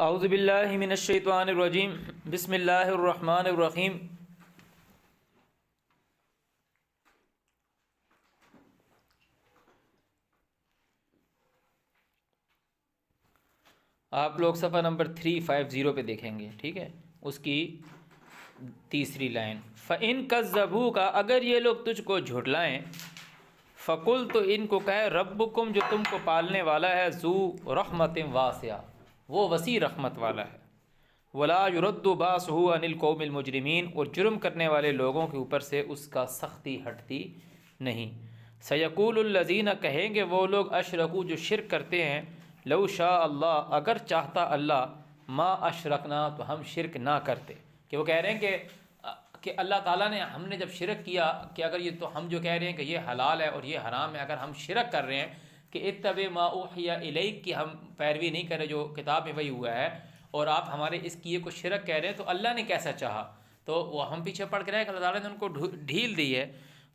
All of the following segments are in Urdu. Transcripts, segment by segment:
اعوذ باللہ من الشیطان الرجیم بسم اللہ الرحمن الرحیم۔ آپ لوگ صفحہ نمبر 350 پہ دیکھیں گے، ٹھیک ہے، اس کی تیسری لائن۔ فَإِن كَذَّبُوكَ، اگر یہ لوگ تجھ کو جھٹلائیں، فَقُلْ، تو ان کو کہے، ربکم، جو تم کو پالنے والا ہے، ذو رحمت واسعہ، وہ وسیع رحمت والا ہے، ولا يرد باسه عن القوم المجرمین، اور جرم کرنے والے لوگوں کے اوپر سے اس کا سختی ہٹتی نہیں۔ سیقول الذین، کہیں گے وہ لوگ، اشرکو، جو شرک کرتے ہیں، لو شاء اللہ، اگر چاہتا اللہ، ما اشرکنا، تو ہم شرک نہ کرتے۔ کہ وہ کہہ رہے ہیں کہ اللہ تعالیٰ نے، ہم نے جب شرک کیا کہ اگر یہ، تو ہم جو کہہ رہے ہیں کہ یہ حلال ہے اور یہ حرام ہے، اگر ہم شرک کر رہے ہیں کہ اتبع ما اوحی الیک، کی ہم پیروی نہیں کرے جو کتاب میں وحی ہوا ہے، اور آپ ہمارے اس کیے کو شرک کہہ رہے ہیں، تو اللہ نے کیسا چاہا؟ تو وہ ہم پیچھے پڑھ کے رہے ہیں کہ اللہ تعالیٰ نے ان کو ڈھیل دی ہے۔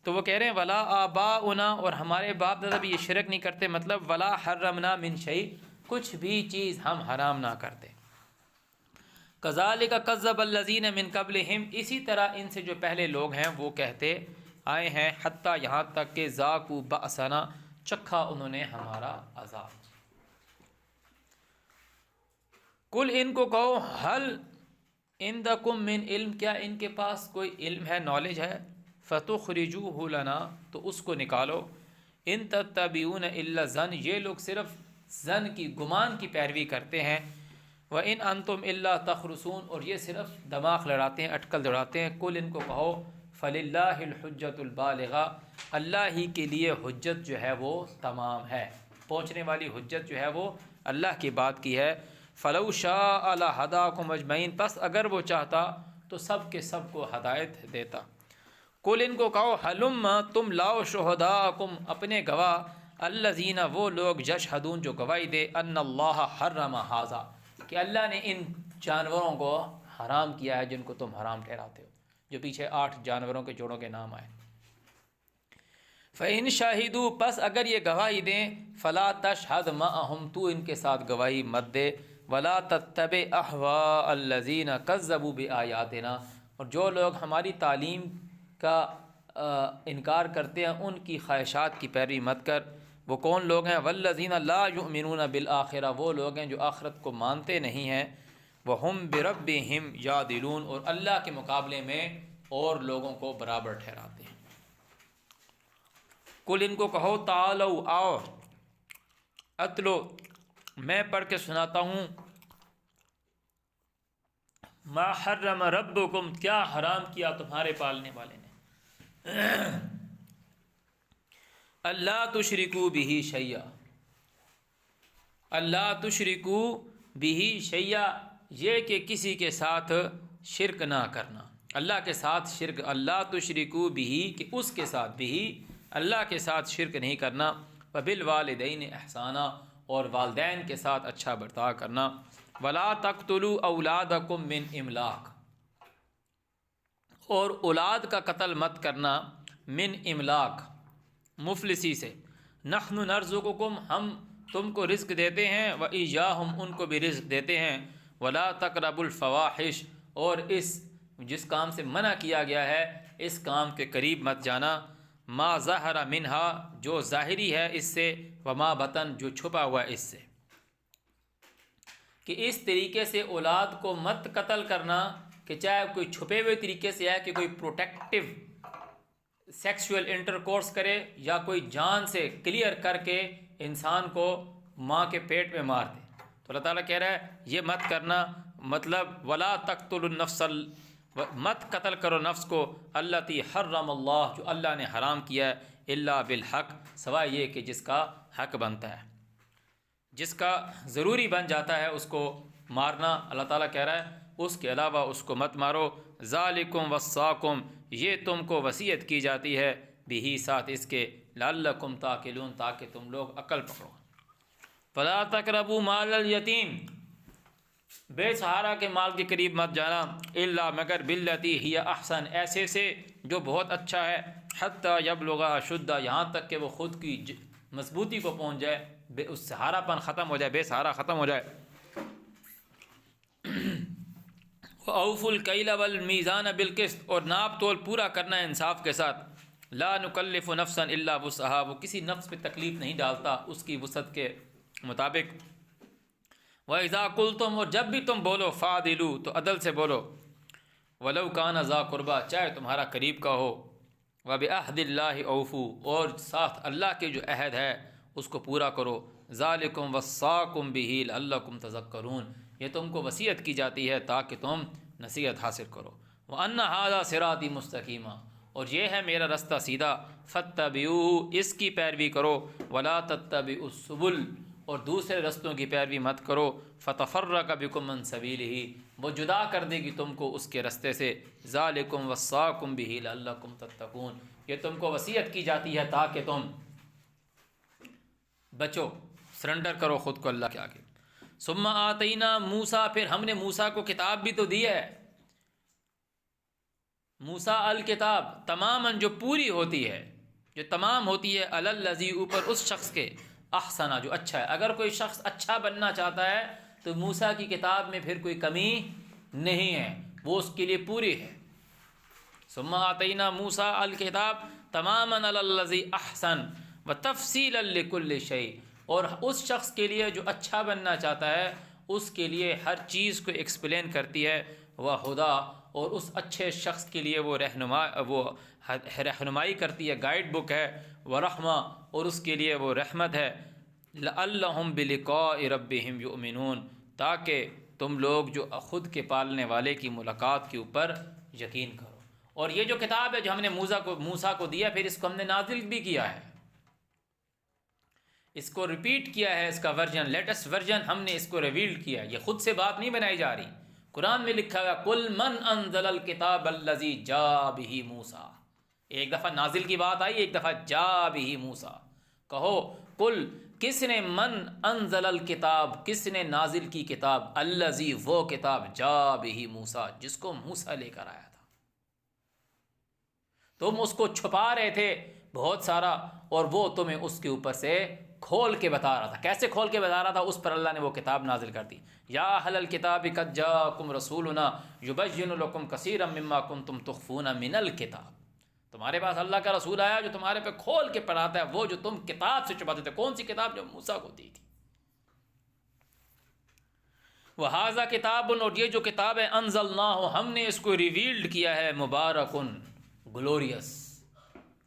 تو وہ کہہ رہے ہیں ولا آباؤنا، اور ہمارے باپ دادا بھی یہ شرک نہیں کرتے، مطلب ولا حرمنا من شیء، کچھ بھی چیز ہم حرام نہ کرتے۔ کذالک کذب الذین من قبلہم، اسی طرح ان سے جو پہلے لوگ ہیں وہ کہتے آئے ہیں، حتیٰ یہاں تک کہ ذاقوا بأسنا، چکھا انہوں نے ہمارا عذاب۔ کل، ان کو کہو، حل عندکم من علم، کیا ان کے پاس کوئی علم ہے، نالج ہے، فتخرجوہ لنا، تو اس کو نکالو، ان تتبعون الا الظن، یہ لوگ صرف ظن کی، گمان کی پیروی کرتے ہیں، وَإِنْ أَنْتُمْ إِلَّا تَخْرُصُونَ، اور یہ صرف دماغ لڑاتے ہیں، اٹکل دوڑاتے ہیں۔ کل، ان کو کہو، فَلِلَّهِ الْحُجَّةُ الْبَالِغَةُ، اللہ ہی کے لیے حجت جو ہے وہ تمام ہے، پہنچنے والی حجت جو ہے وہ اللہ کی بات کی ہے۔ فَلَوْ شَاءَ لَهَدَاكُمْ أَجْمَعِينَ، پس اگر وہ چاہتا تو سب کے سب کو ہدایت دیتا۔ کل، ان کو کہو، ہلم، تم لاؤ، شہداءکم، اپنے گواہ، الذین، وہ لوگ، یشہدون، جو گواہی دے، ان اللہ حرم ھذا، کہ اللہ نے ان جانوروں کو حرام کیا ہے جن کو تم حرام ٹھہراتے ہو، جو پیچھے 8 جانوروں کے جوڑوں کے نام آئے۔ فَإِن شَهِدُوا، پس اگر یہ گواہی دیں، فَلَا تَشْهَدْ مَعَهُمْ، تو ان کے ساتھ گواہی مت دے، وَلَا تَتَّبِعْ أَهْوَاءَ الَّذِينَ كَذَّبُوا بِآيَاتِنَا، اور جو لوگ ہماری تعلیم کا انکار کرتے ہیں ان کی خواہشات کی پیروی مت کر۔ وہ کون لوگ ہیں؟ وَالَّذِينَ لَا يُؤْمِنُونَ بِالْآخِرَةِ، وہ لوگ ہیں جو آخرت کو مانتے نہیں ہیں، وَهُمْ بِرَبِّهِمْ يَعْدِلُونَ، اور اللہ کے مقابلے میں اور لوگوں کو برابر ٹھہراتے ہیں۔ کل، ان کو کہو، تعالوا، آؤ، اتلو، میں پڑھ کے سناتا ہوں، ما حرم ربکم، کیا حرام کیا تمہارے پالنے والے نے، اللہ تشرکوا بہ شیئا، اللہ تشرکوا بہ شیئا، یہ کہ کسی کے ساتھ شرک نہ کرنا، اللہ کے ساتھ شرک، اللہ تشرکوا بہ، کہ اس کے ساتھ، بہ، اللہ کے ساتھ شرک نہیں کرنا، وبالوالدین احسانا، اور والدین کے ساتھ اچھا برتاؤ کرنا، ولا تقتلوا اولادکم من املاق، اور اولاد کا قتل مت کرنا، من املاق، مفلسی سے، نحن نرزقکم، ہم تم کو رزق دیتے ہیں، وإیاہم، ان کو بھی رزق دیتے ہیں، ولا تقربوا الفواحش، اور اس جس کام سے منع کیا گیا ہے اس کام کے قریب مت جانا، ما ظہر منہا، جو ظاہری ہے اس سے، وما بطن، جو چھپا ہوا ہے اس سے، کہ اس طریقے سے اولاد کو مت قتل کرنا کہ چاہے کوئی چھپے ہوئے طریقے سے ہے کہ کوئی پروٹیکٹیو سیکسول انٹرکورس کرے، یا کوئی جان سے کلیئر کر کے انسان کو ماں کے پیٹ میں مار دے، تو اللہ تعالیٰ کہہ رہا ہے یہ مت کرنا، مطلب ولا تقتلوا النفس، مت قتل کرو نفس کو، التی حرم اللہ، جو اللہ نے حرام کیا ہے، الا بالحق، سوائے یہ کہ جس کا حق بنتا ہے، جس کا ضروری بن جاتا ہے اس کو مارنا، اللہ تعالیٰ کہہ رہا ہے اس کے علاوہ اس کو مت مارو، ذالکم وصاکم، یہ تم کو وصیت کی جاتی ہے، بہی، ساتھ اس کے، لعلکم تعقلون، تاکہ تم لوگ عقل پکڑو۔ فلا تقربوا مال الیتیم، بے سہارا کے مال کے قریب مت جانا، الا، مگر، باللتی ہی احسن، ایسے سے جو بہت اچھا ہے، حتی یبلغ اشدہ، یہاں تک کہ وہ خود کی مضبوطی کو پہنچ جائے، اس سہارا پن ختم ہو جائے، بے سہارا ختم ہو جائے۔ اوف الکیل والمیزان بالقسط، اور ناپ تول پورا کرنا ہے انصاف کے ساتھ. لا نکلف نفسا الا وسعها، وہ کسی نفس پہ تکلیف نہیں ڈالتا اس کی وسعت کے مطابق. وَإِذَا قُلْتُمْ، اور جب بھی تم بولو، فَعْدِلُوا، تو عدل سے بولو. وَلَوْ كَانَ ذَا قُرْبَى، چاہے تمہارا قریب کا ہو. وَبِعَهْدِ اللَّهِ أَوْفُوا، اور ساتھ اللہ کے جو عہد ہے اس کو پورا کرو. ذَلِكُمْ وَصَّاكُمْ بِهِ لَعَلَّكُمْ تَذَكَّرُونَ، یہ تم کو وصیت کی جاتی ہے تاکہ تم نصیحت حاصل کرو. وَأَنَّ هَذَا صِرَاطِي مُسْتَقِيمًا، اور یہ ہے میرا رستہ سیدھا. فَاتَّبِعُوهُ، اس کی پیروی کرو. وَلَا تَتَّبِعُوا السُّبُلَ، اور دوسرے رستوں کی پیروی مت کرو. فَتَفَرَّقَ بِكُمْ عَنْ سَبِيلِهِ، وہ جدا کر دے گی تم کو اس کے رستے سے. ذَلِكُمْ وَصَّاكُمْ بِهِ لَعَلَّكُمْ تَتَّقُونَ، یہ تم کو وصیت کی جاتی ہے تاکہ تم بچو، سرنڈر کرو خود کو اللہ کے آگے. ثم آتینا موسیٰ، پھر ہم نے موسیٰ کو کتاب بھی تو دی ہے. موسیٰ الکتاب تماماً جو پوری ہوتی ہے، جو تمام ہوتی ہے، علی الذی، اوپر اس شخص کے، احسنا، جو اچھا ہے. اگر کوئی شخص اچھا بننا چاہتا ہے تو موسیٰ کی کتاب میں پھر کوئی کمی نہیں ہے، وہ اس کے لیے پوری ہے. ثم آتینا موسیٰ الکتاب تماماً علی الذی احسن وتفصیلا لکل شیء، اور اس شخص کے لیے جو اچھا بننا چاہتا ہے اس کے لیے ہر چیز کو ایکسپلین کرتی ہے. وہدا، اور اس اچھے شخص کے لیے وہ رہنمائی کرتی ہے، گائیڈ بک ہے. ورحمہ، اور اس کے لیے وہ رحمت ہے. لعلہم بلقاء ربہم یؤمنون، تاکہ تم لوگ جو خود کے پالنے والے کی ملاقات کے اوپر یقین کرو. اور یہ جو کتاب ہے جو ہم نے موسیٰ کو دیا، پھر اس کو ہم نے نازل بھی کیا ہے، اس کو ریپیٹ کیا ہے، اس کا ورژن، لیٹسٹ ورژن ہم نے اس کو ریویلڈ کیا ہے. یہ خود سے بات نہیں بنائی جا رہی، قرآن میں لکھا گیا قل من انزل الکتاب الذی جاء بہ موسیٰ. ایک دفعہ نازل کی بات آئی، ایک دفعہ جاء بہ موسیٰ. کہو قل، کس نے، من انزل الکتاب، کس نے نازل کی کتاب، الذی، وہ کتاب، جاء بہ موسیٰ، جس کو موسیٰ لے کر آیا تھا. تم اس کو چھپا رہے تھے بہت سارا، اور وہ تمہیں اس کے اوپر سے کھول کے بتا رہا تھا. کیسے کھول کے بتا رہا تھا؟ اس پر اللہ نے وہ کتاب نازل کر دی. یا اہل الکتاب قد جاءکم رسولنا یبین لکم کثیرا مما کنتم تخفون من الکتاب، تمہارے پاس اللہ کا رسول آیا جو تمہارے پہ کھول کے پڑھاتا ہے وہ جو تم کتاب سے چھپاتے تھے. کون سی کتاب؟ جو موسیٰ کو دی تھی. وہذا کتاب، اور یہ جو کتاب ہے، انزلناہ، ہم نے اس کو ریویلڈ کیا ہے، مبارکن، گلوریس،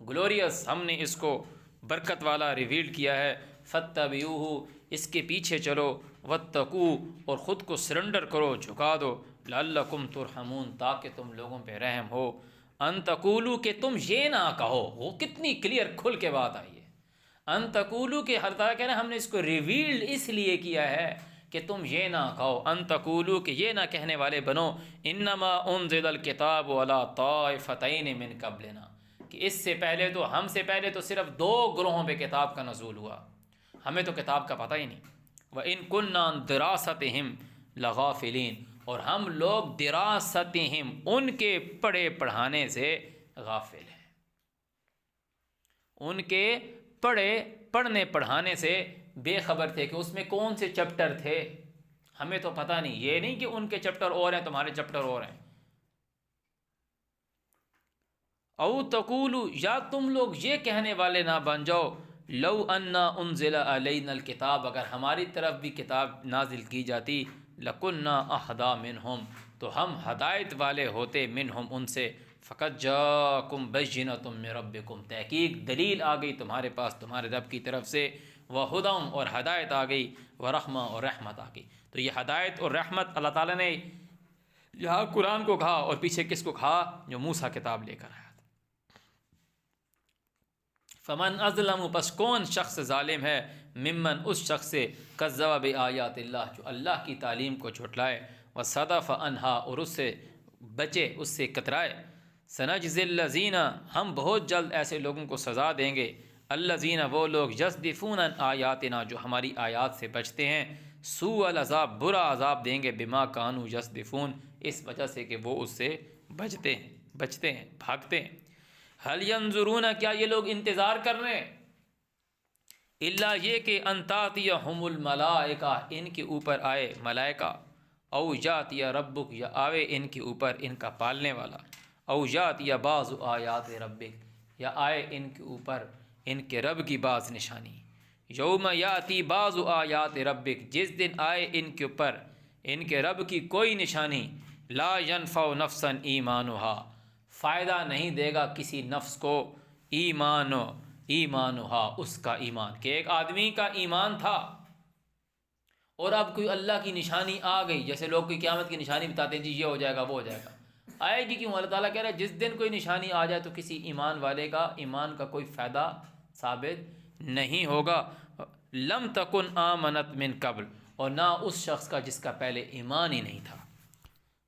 گلوریس، ہم نے اس کو برکت والا ریویلڈ کیا ہے. فاتبعوہ، اس کے پیچھے چلو. واتقوا، اور خود کو سرنڈر کرو، جھکا دو. لعلکم ترحمون، تاکہ تم لوگوں پہ رحم ہو. ان تقولوا، کہ تم یہ نہ کہو. وہ کتنی کلیئر کھل کے بات آئی ہے. ان تقولوا، کہ ہر طرح کہنا ہم نے اس کو ریویلڈ اس لیے کیا ہے کہ تم یہ نہ کہو. ان تقولوا، کہ یہ نہ کہنے والے بنو. انما انزل الکتاب علی طائفتین من قبلنا، کہ اس سے پہلے تو، ہم سے پہلے تو صرف 2 گروہوں پہ کتاب کا نزول ہوا، ہمیں تو کتاب کا پتہ ہی نہیں. وَإِن كُنَّا عَن دِرَاسَتِهِمْ لَغَافِلِينَ، اور ہم لوگ دراستہم، ان کے پڑھے پڑھانے سے غافل ہیں. ان کے پڑھنے پڑھانے سے بے خبر تھے کہ اس میں کون سے چیپٹر تھے، ہمیں تو پتہ نہیں. یہ نہیں کہ ان کے چیپٹر اور ہیں، تمہارے چیپٹر اور ہیں. او تقولوا، یا تم لوگ یہ کہنے والے نہ بن جاؤ، لو انا انزل علینا الکتاب، اگر ہماری طرف بھی کتاب نازل کی جاتی، لکننا اہدی منہم، تو ہم ہدایت والے ہوتے، منہم، ان سے. فقد جاءکم بینۃ من ربکم، تحقیق دلیل آ گئی تمہارے پاس تمہارے رب کی طرف سے. وہدی، اور ہدایت آ گئی. ورحمہ، اور رحمت آ گئی. تو یہ ہدایت اور رحمت اللہ تعالیٰ نے یہاں قرآن کو کہا، اور پیچھے کس کو کہا؟ جو موسیٰ کتاب لے کر آیا. فمن اظلم، پس کون شخص ظالم ہے، ممن، اس شخص سے، کذب بآیات اللہ، جو اللہ کی تعلیم کو جھٹلائے، وصدف عنہا، اور اس سے بچے، اس سے کترائے. سنجزی الذین، ہم بہت جلد ایسے لوگوں کو سزا دیں گے. الذین، وہ لوگ، یصدفون عن آیاتنا، جو ہماری آیات سے بچتے ہیں. سوء العذاب، برا عذاب دیں گے. بما کانوا یصدفون، اس وجہ سے کہ وہ اس سے بچتے ہیں، بھاگتے ہیں. هل ينظرون، کیا یہ لوگ انتظار کر رہے ہیں؟ الا یہ کہ ان تاتیہم الملائکہ، ان کے اوپر آئے ملائکہ. او یات یا ربک، یا آوے ان کے اوپر ان کا پالنے والا، او یات یا بعض آیات ربک، یا آئے ان کے اوپر ان کے رب کی بعض نشانی۔ یوم یاتی بعض آیات ربک، جس دن آئے ان کے اوپر ان کے رب کی کوئی نشانی، لا ینفع نفسا ایمانہا، فائدہ نہیں دے گا کسی نفس کو، ایمانہا، اس کا ایمان، کہ ایک آدمی کا ایمان تھا اور اب کوئی اللہ کی نشانی آ گئی، جیسے لوگ کوئی قیامت کی نشانی بتاتے ہیں، جی یہ ہو جائے گا وہ ہو جائے گا، آئے گی کیوں؟ اللہ تعالیٰ کہہ رہا ہے جس دن کوئی نشانی آ جائے تو کسی ایمان والے کا ایمان کا کوئی فائدہ ثابت نہیں ہوگا۔ لم تکن آمنت من قبل، اور نہ اس شخص کا جس کا پہلے ایمان ہی نہیں تھا،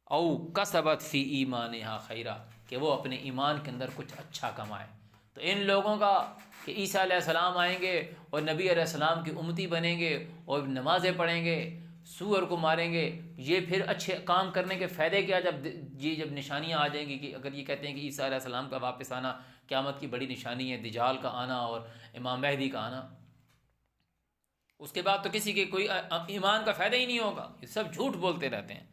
او کسبت فی ایمانہا خیرا، کہ وہ اپنے ایمان کے اندر کچھ اچھا کمائے۔ تو ان لوگوں کا کہ عیسیٰ علیہ السلام آئیں گے اور نبی علیہ السلام کی امتی بنیں گے اور نمازیں پڑھیں گے، سور کو ماریں گے، یہ پھر اچھے کام کرنے کے فائدے کیا جب نشانیاں آ جائیں گی، کہ اگر یہ کہتے ہیں کہ عیسیٰ علیہ السلام کا واپس آنا قیامت کی بڑی نشانی ہے، دجال کا آنا اور امام مہدی کا آنا، اس کے بعد تو کسی کے کوئی ایمان کا فائدہ ہی نہیں ہوگا، یہ سب جھوٹ بولتے رہتے ہیں۔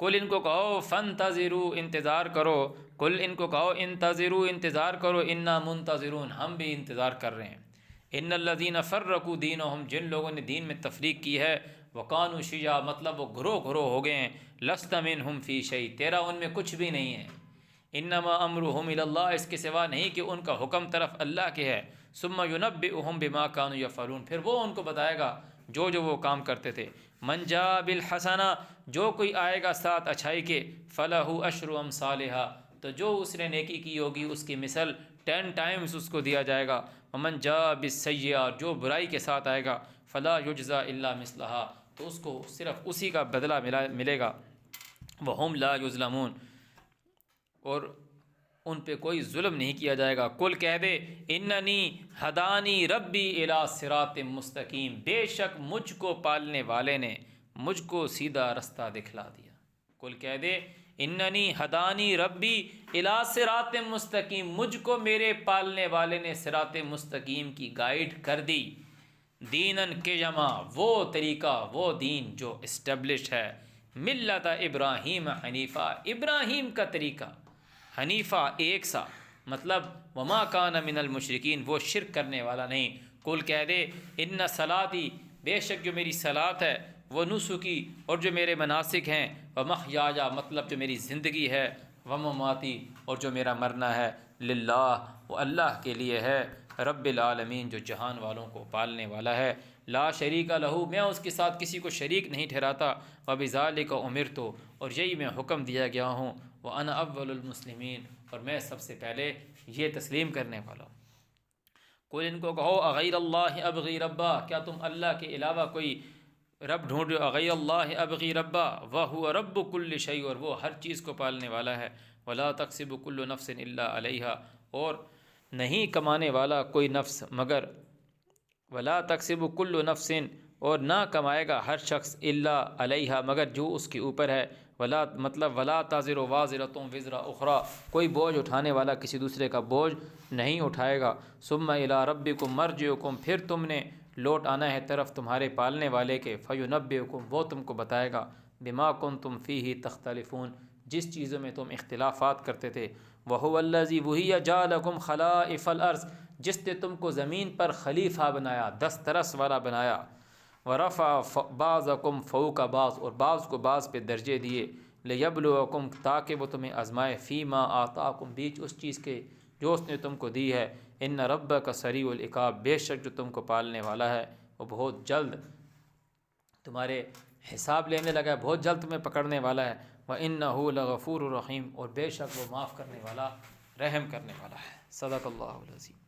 کل ان کو کہو فانتظروا، انتظار کرو، کل ان کو کہو انتظروا، انتظار کرو، انا منتظرون، ہم بھی انتظار کر رہے ہیں۔ ان الذین فرقوا دینہم، جن لوگوں نے دین میں تفریق کی ہے، وکانوا شیعا، مطلب وہ گروہ گروہ ہو گئے ہیں، لست منہم فی شیء، تیرا ان میں کچھ بھی نہیں ہے، انما امرہم الی اللہ، اس کے سوا نہیں کہ ان کا حکم طرف اللہ کے ہے، ثم ینبئہم بما کانوا یفعلون، پھر وہ ان کو بتائے گا جو وہ کام کرتے تھے۔ من جاء بالحسنہ، جو کوئی آئے گا ساتھ اچھائی کے، فلہ عشر امثالہا، تو جو اس نے نیکی کی ہوگی اس کی مثل 10 ٹائمز اس کو دیا جائے گا۔ ومن جاء بالسیئہ، جو برائی کے ساتھ آئے گا، فلا یجزا الا مثلہا، تو اس کو صرف اسی کا بدلہ ملے گا۔ وہم لا یظلمون، اور ان پہ کوئی ظلم نہیں کیا جائے گا۔ کل کہہ دے اننی ہدانی ربی الی صراط مستقیم، بے شک مجھ کو پالنے والے نے مجھ کو سیدھا رستہ دکھلا دیا۔ کل کہہ دے اننی ہدانی ربی الی صراط مستقیم، مجھ کو میرے پالنے والے نے صراط مستقیم کی گائیڈ کر دی۔ دینن کے جمع، وہ طریقہ، وہ دین جو اسٹیبلش ہے، ملت ابراہیم حنیفہ، ابراہیم کا طریقہ، حنیفہ ایک سا، مطلب وما کان من المشرکین، وہ شرک کرنے والا نہیں۔ کل کہہ دے ان صلاتی، بے شک جو میری صلاۃ ہے، وہ نسکی، اور جو میرے مناسک ہیں، ومحیایا، مطلب جو میری زندگی ہے، ومماتی، اور جو میرا مرنا ہے، للہ، وہ اللہ کے لیے ہے، رب العالمین، جو جہان والوں کو پالنے والا ہے، لا شریک لہو، میں اس کے ساتھ کسی کو شریک نہیں ٹھہراتا، وبذالک امرت، اور یہی میں حکم دیا گیا ہوں، وانا اول المسلمین، اور میں سب سے پہلے یہ تسلیم کرنے والا ہوں۔ کوئی ان کو کہو اغیر اللہ ابغی ربا، کیا تم اللہ کے علاوہ کوئی رب ڈھونڈ رہے ہو؟ اغیر اللہ ابغی ربا وہو رب کل شیء، اور وہ ہر چیز کو پالنے والا ہے، ولا تکسب کل نفس الا علیہا، اور نہیں کمانے والا کوئی نفس مگر، ولا تکسب کل نفس، اور نہ کمائے گا ہر شخص، الا علیہا، مگر جو اس کے اوپر ہے، ولا، مطلب ولا تازر وازرۃ وزر اخری، کوئی بوجھ اٹھانے والا کسی دوسرے کا بوجھ نہیں اٹھائے گا۔ ثم الی ربکم مرجعکم، پھر تم نے لوٹ آنا ہے طرف تمہارے پالنے والے کے، فینبئکم، وہ تم کو بتائے گا، بما کنتم فیہ تختلفون، جس چیزوں میں تم اختلافات کرتے تھے۔ وہو الذی، وہی جعلکم خلائف الارض، جس نے تم کو زمین پر خلیفہ بنایا، دسترس والا بنایا، ورفع بعضکم فوق بعض، اور بعض کو بعض پہ درجے دیے، لیبلوکم، تاکہ وہ تمہیں آزمائے، فیما آتاکم، بیچ اس چیز کے جو اس نے تم کو دی ہے، ان ربک سریع العقاب، بے شک جو تم کو پالنے والا ہے وہ بہت جلد تمہارے حساب لینے لگا ہے، بہت جلد تمہیں پکڑنے والا ہے، وَإِنَّهُ لَغَفُورٌ رَحِيمٌ، اور بے شک وہ معاف کرنے والا، رحم کرنے والا ہے۔ صدق اللہ العظیم۔